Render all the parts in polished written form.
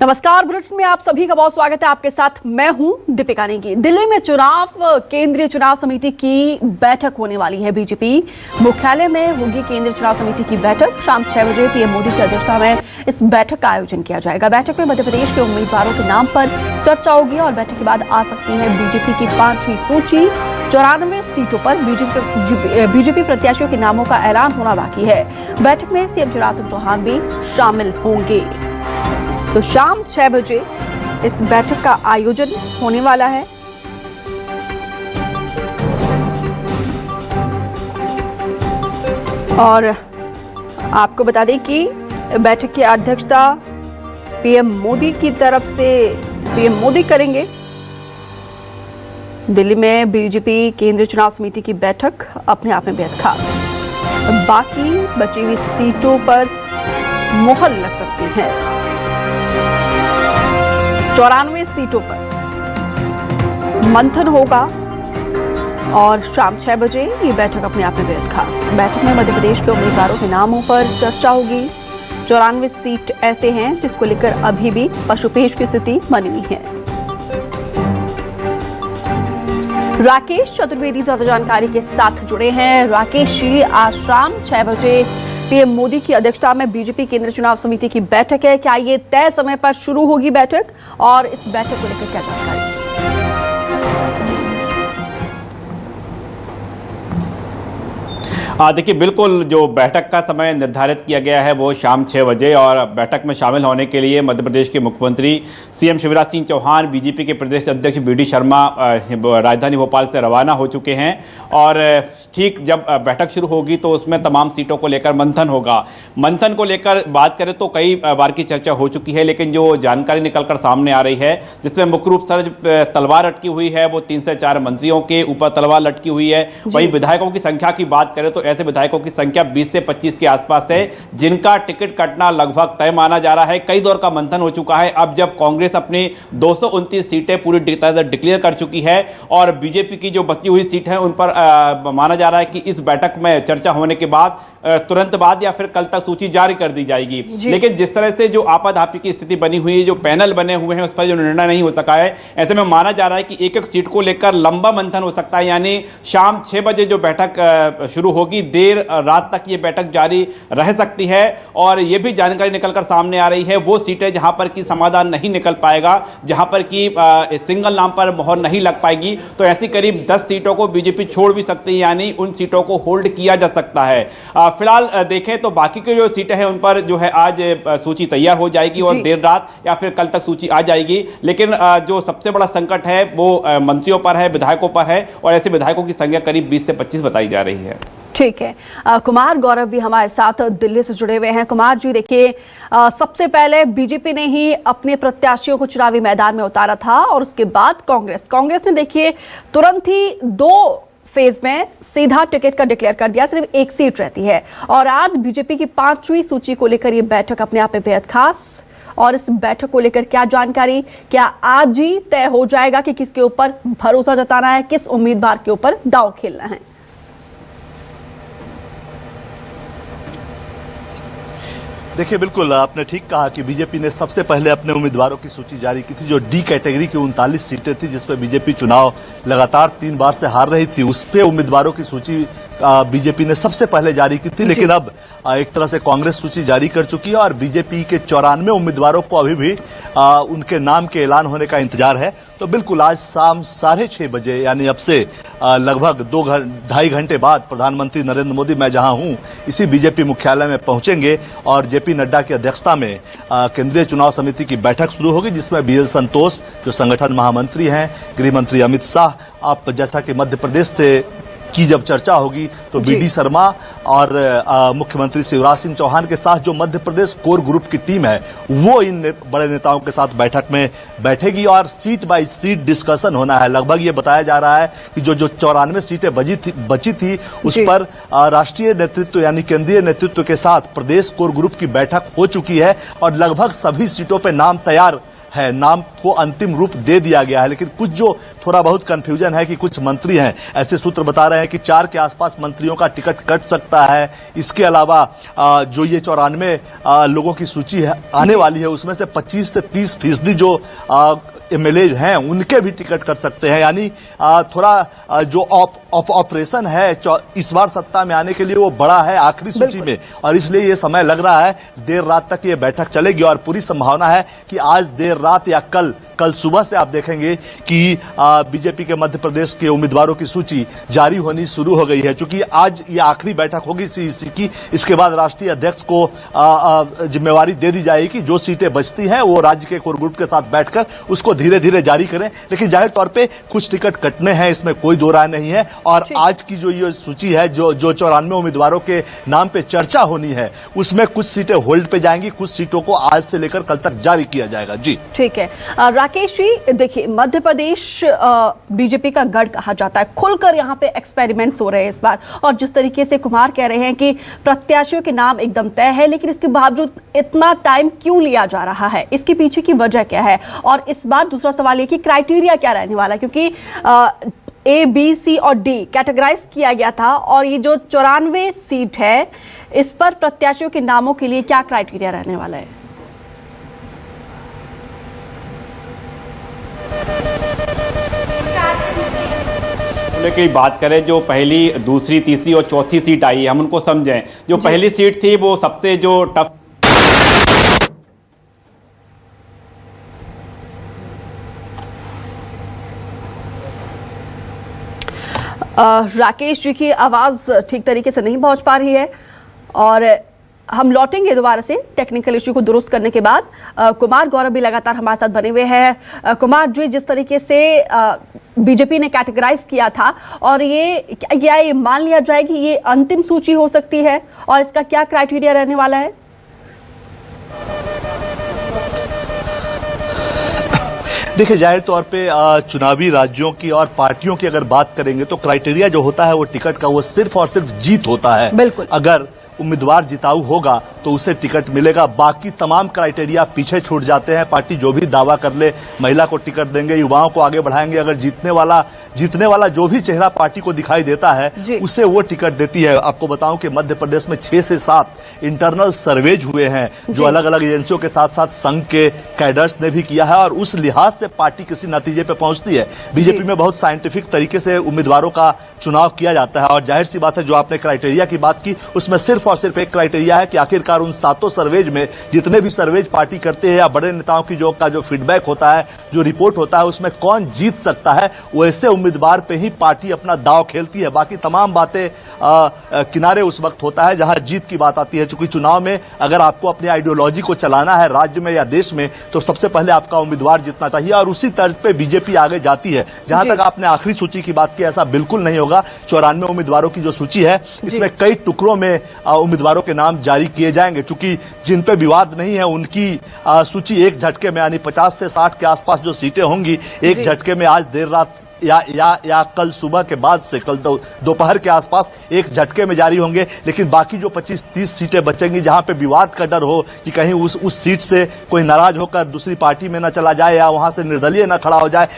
नमस्कार, बुलेटिन में आप सभी का बहुत स्वागत है। आपके साथ मैं हूं दीपिका नेगी। दिल्ली में केंद्रीय चुनाव समिति की बैठक होने वाली है। बीजेपी मुख्यालय में होगी केंद्रीय चुनाव समिति की बैठक। शाम 6 बजे पीएम मोदी की अध्यक्षता में इस बैठक का आयोजन किया जाएगा। बैठक में मध्य प्रदेश के उम्मीदवारों के नाम पर चर्चा होगी और बैठक के बाद आ सकती है बीजेपी की 5वीं सूची। 94 सीटों पर बीजेपी प्रत्याशियों के नामों का ऐलान होना बाकी है। बैठक में सीएम शिवराज सिंह चौहान भी शामिल होंगे। तो शाम 6 बजे इस बैठक का आयोजन होने वाला है। और आपको बता दें कि बैठक की अध्यक्षता पीएम मोदी की तरफ से पीएम मोदी करेंगे। दिल्ली में बीजेपी केंद्रीय चुनाव समिति की बैठक अपने आप में बेहद खास। बाकी बची हुई सीटों पर मुहर लग सकती है। 94 सीटों पर मंथन होगा और शाम 6 बजे ये बैठक अपने आप में बेहद खास। बैठक में मध्य प्रदेश के उम्मीदवारों के नामों पर चर्चा होगी। 94 सीट ऐसे हैं जिसको लेकर अभी भी पशुपेश की स्थिति बनी हुई है। राकेश चतुर्वेदी ज्यादा जानकारी के साथ जुड़े हैं। राकेश जी, आज शाम 6 बजे पीएम मोदी की अध्यक्षता में बीजेपी केंद्रीय चुनाव समिति की बैठक है। क्या ये तय समय पर शुरू होगी बैठक, और इस बैठक को लेकर क्या जानकारी? देखिए, बिल्कुल जो बैठक का समय निर्धारित किया गया है वो शाम 6 बजे, और बैठक में शामिल होने के लिए मध्य प्रदेश के मुख्यमंत्री सीएम शिवराज सिंह चौहान, बीजेपी के प्रदेश अध्यक्ष बीडी शर्मा राजधानी भोपाल से रवाना हो चुके हैं। और ठीक जब बैठक शुरू होगी तो उसमें तमाम सीटों को लेकर मंथन होगा। मंथन को लेकर बात करें तो कई बार की चर्चा हो चुकी है, लेकिन जो जानकारी निकलकर सामने आ रही है जिसमें मुख्य रूप से तलवार लटकी हुई है, वो 3 से 4 मंत्रियों के ऊपर तलवार लटकी हुई है। वहीं विधायकों की संख्या की बात करें तो ऐसे विधायकों की संख्या 20 से 25 के आसपास है, जिनका टिकट कटना लगभग तय माना जा रहा है। कई दौर का मंथन हो चुका है। अब जब कांग्रेस अपनी 229 सीटें पूरी तरह से डिक्लेयर कर चुकी है और बीजेपी की जो बची हुई सीट है उन पर माना जा रहा है कि इस बैठक में चर्चा होने के बाद तुरंत बाद या फिर कल तक सूची जारी कर दी जाएगी। लेकिन जिस तरह से जो आपाधापी की स्थिति बनी हुई है, जो पैनल बने हुए हैं, उस पर जो निर्णय नहीं हो सका है, ऐसे में माना जा रहा है कि एक एक सीट को लेकर लंबा मंथन हो सकता है। यानी शाम 6 बजे जो बैठक शुरू होगी, देर रात तक ये बैठक जारी रह सकती है। और ये भी जानकारी निकलकर सामने आ रही है, वो सीटें जहां पर की समाधान नहीं निकल पाएगा, जहां पर की सिंगल नाम पर मोहर नहीं लग पाएगी, तो ऐसी करीब 10 सीटों को बीजेपी छोड़ भी सकती है, यानी उन सीटों को होल्ड किया जा सकता है। फिलहाल देखें तो बाकी की जो सीटें हैं उन पर जो है आज सूची तैयार हो जाएगी और देर रात या फिर कल तक सूची आ जाएगी। लेकिन जो सबसे बड़ा संकट है वो मंत्रियों पर है, विधायकों पर है, और ऐसे विधायकों की संख्या करीब 20 से 25 बताई जा रही है। ठीक है, कुमार गौरव भी हमारे साथ दिल्ली से जुड़े हुए हैं। कुमार जी, देखिए, सबसे पहले बीजेपी ने ही अपने प्रत्याशियों को चुनावी मैदान में उतारा था और उसके बाद कांग्रेस ने देखिए तुरंत ही 2 फेज में सीधा टिकट का डिक्लेयर कर दिया। सिर्फ एक सीट रहती है और आज बीजेपी की 5वीं सूची को लेकर यह बैठक अपने आप में बेहद खास। और इस बैठक को लेकर क्या जानकारी, क्या आज ही तय हो जाएगा कि किसके ऊपर भरोसा जताना है, किस उम्मीदवार के ऊपर दांव खेलना है? देखिए, बिल्कुल आपने ठीक कहा कि बीजेपी ने सबसे पहले अपने उम्मीदवारों की सूची जारी की थी। जो डी कैटेगरी की 39 सीटें थी जिस पर बीजेपी चुनाव लगातार 3 बार से हार रही थी, उस पे उम्मीदवारों की सूची बीजेपी ने सबसे पहले जारी की थी। लेकिन अब एक तरह से कांग्रेस सूची जारी कर चुकी है और बीजेपी के 94 उम्मीदवारों को अभी भी उनके नाम के ऐलान होने का इंतजार है। तो बिल्कुल आज शाम 6:30 बजे, यानी अब से लगभग 2-2.5 घंटे बाद प्रधानमंत्री नरेंद्र मोदी, मैं जहां हूं इसी बीजेपी मुख्यालय में पहुंचेंगे और जेपी नड्डा की अध्यक्षता में केंद्रीय चुनाव समिति की बैठक शुरू होगी, जिसमें बीएल संतोष जो संगठन महामंत्री हैं, गृह मंत्री अमित शाह, आप जैसा कि मध्य प्रदेश से की जब चर्चा होगी तो बीडी शर्मा और मुख्यमंत्री शिवराज सिंह चौहान के साथ जो मध्य प्रदेश कोर ग्रुप की टीम है वो इन बड़े नेताओं के साथ बैठक में बैठेगी और सीट बाय सीट डिस्कशन होना है। लगभग ये बताया जा रहा है कि जो 94 सीटें बची थी उस पर राष्ट्रीय नेतृत्व यानी केंद्रीय नेतृत्व के साथ प्रदेश कोर ग्रुप की बैठक हो चुकी है और लगभग सभी सीटों पर नाम तैयार है, नाम को अंतिम रूप दे दिया गया है। लेकिन कुछ जो थोड़ा बहुत कंफ्यूजन है कि कुछ मंत्री हैं, ऐसे सूत्र बता रहे हैं कि 4 के आसपास मंत्रियों का टिकट कट सकता है। इसके अलावा जो ये 94 लोगों की सूची है आने वाली है, उसमें से 25 से 30% जो एमएलए हैं उनके भी टिकट कर सकते हैं। यानी थोड़ा जो ऑपरेशन है इस बार सत्ता में आने के लिए वो बड़ा है आखिरी सूची में, और इसलिए ये समय लग रहा है देर रात तक ये बैठक चलेगी। और पूरी संभावना है कि आज देर रात या कल सुबह से आप देखेंगे कि बीजेपी के मध्य प्रदेश के उम्मीदवारों की सूची जारी होनी शुरू हो गई है। चूंकि आज ये आखिरी बैठक होगी सीईसी की, इसके बाद राष्ट्रीय अध्यक्ष को जिम्मेवारी दे दी जाएगी कि जो सीटें बचती हैं वो राज्य के कोर ग्रुप के साथ बैठकर उसको धीरे धीरे जारी करें। लेकिन जाहिर तौर पे कुछ टिकट कटने हैं, इसमें कोई दो राय नहीं है। और आज की जो ये सूची है, जो 94 उम्मीदवारों के नाम पे चर्चा होनी है, उसमें कुछ सीटें होल्ड पे जाएंगी, कुछ सीटों को आज से लेकर कल तक जारी किया जाएगा। जी ठीक है राकेश जी, देखिए मध्य प्रदेश बीजेपी का गढ़ कहा जाता है, खुलकर यहाँ पे एक्सपेरिमेंट्स हो रहे हैं इस बार। और जिस तरीके से कुमार कह रहे हैं कि प्रत्याशियों के नाम एकदम तय है, लेकिन इसके बावजूद इतना टाइम क्यों लिया जा रहा है, इसके पीछे की वजह क्या है? और इस बार दूसरा सवाल ये कि क्राइटेरिया क्या रहने वाला है, क्योंकि A, B, C और D कैटेगराइज किया गया था, और ये जो 94 सीट है इस पर प्रत्याशियों के नामों के लिए क्या क्राइटेरिया रहने वाला है? की बात करें, जो पहली, दूसरी, तीसरी और चौथी सीट आई है, हम उनको समझें। जो पहली सीट थी वो सबसे जो टफ राकेश जी की आवाज ठीक तरीके से नहीं पहुंच पा रही है, और हम लौटेंगे दोबारा से टेक्निकल इश्यू को दुरुस्त करने के बाद। कुमार गौरव भी लगातार हमारे साथ बने हुए हैं। कुमार जी, जिस तरीके से बीजेपी ने कैटेगराइज किया था, और ये मान लिया जाए कि ये अंतिम सूची हो सकती है, और इसका क्या क्राइटेरिया रहने वाला है? देखिए, जाहिर तौर पे चुनावी राज्यों की और पार्टियों की अगर बात करेंगे तो क्राइटेरिया जो होता है वो टिकट का, वो सिर्फ और सिर्फ जीत होता है। बिल्कुल। अगर उम्मीदवार जिताऊ होगा तो उसे टिकट मिलेगा, बाकी तमाम क्राइटेरिया पीछे छूट जाते हैं। पार्टी जो भी दावा कर ले, महिला को टिकट देंगे, युवाओं को आगे बढ़ाएंगे, अगर जीतने वाला जो भी चेहरा पार्टी को दिखाई देता है उसे वो टिकट देती है। आपको बताऊं कि मध्य प्रदेश में 6 से 7 इंटरनल सर्वेज हुए हैं, जो अलग अलग एजेंसियों के साथ साथ संघ के कैडर्स ने भी किया है, और उस लिहाज से पार्टी किसी नतीजे पे पहुंचती है। बीजेपी में बहुत साइंटिफिक तरीके से उम्मीदवारों का चुनाव किया जाता है, और जाहिर सी बात है जो आपने क्राइटेरिया की बात की उसमें सिर्फ और सिर्फ एक क्राइटेरिया है कि आखिरकार उन 7 सर्वेज में, जितने भी सर्वेज पार्टी करते हैं या बड़े नेताओं की जो फीडबैक होता है, जो रिपोर्ट होता है, उसमें कौन जीत सकता है, वैसे उम्मीदवार पे ही पार्टी अपना दांव खेलती है। बाकी तमाम बातें किनारे उस वक्त होता है जहां जीत की बात आती है। चूंकि चुनाव में अगर आपको अपनी आइडियोलॉजी को चलाना है राज्य में या देश में, तो सबसे पहले आपका उम्मीदवार जीतना चाहिए, और उसी तर्ज पे बीजेपी आगे जाती है। जहां तक आपने आखिरी सूची की बात की, ऐसा बिल्कुल नहीं होगा। 94 उम्मीदवारों की जो सूची है, इसमें कई टुकड़ों में उम्मीदवारों के नाम जारी किए जाएंगे। चूंकि जिन पे विवाद नहीं है उनकी सूची एक झटके में, यानी 50 से 60 के आसपास जो सीटें होंगी, एक झटके में आज देर रात या कल सुबह के बाद से, कल दोपहर के आसपास एक झटके में जारी होंगे। लेकिन बाकी जो 25-30 सीटें बचेंगी जहां पे विवाद का डर हो कि कहीं उस सीट से कोई नाराज होकर दूसरी पार्टी में न चला जाए या वहां से निर्दलीय न खड़ा हो जाए,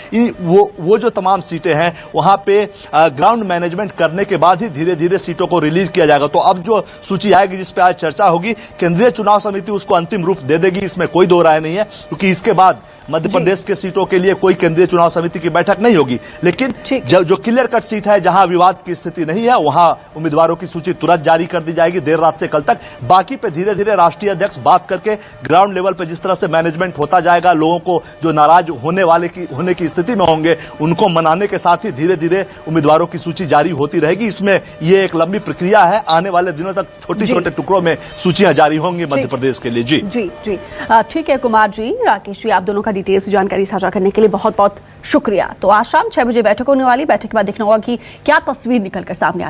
वो जो तमाम सीटें हैं वहां पे ग्राउंड मैनेजमेंट करने के बाद ही धीरे धीरे सीटों को रिलीज किया जाएगा। तो अब जो सूची आएगी जिस पे आज चर्चा होगी, केंद्रीय चुनाव समिति उसको अंतिम रूप दे देगी, इसमें कोई दो राय नहीं है। क्योंकि इसके बाद मध्य प्रदेश के सीटों के लिए कोई केंद्रीय चुनाव समिति की बैठक नहीं होगी। लेकिन जो क्लियर कट सीट है, जहां विवाद की स्थिति नहीं है, वहां उम्मीदवारों की सूची तुरंत जारी कर दी जाएगी देर रात से कल तक। बाकी पे धीरे धीरे राष्ट्रीय अध्यक्ष बात करके ग्राउंड लेवल पे जिस तरह से मैनेजमेंट होता जाएगा, लोगों को जो नाराज होने की स्थिति में होंगे उनको मनाने के साथ ही धीरे धीरे उम्मीदवारों की सूची जारी होती रहेगी। इसमें यह एक लंबी प्रक्रिया है, आने वाले दिनों तक छोटे छोटे टुकड़ों में सूचियां जारी होंगी मध्य प्रदेश के लिए। जी जी जी ठीक है कुमार जी, राकेश जी, आप दोनों का डिटेल्स जानकारी साझा करने के लिए बहुत बहुत शुक्रिया। तो आज शाम 6 बजे बैठक होने वाली, बैठक के बाद देखना होगा कि क्या तस्वीर निकलकर सामने आती है।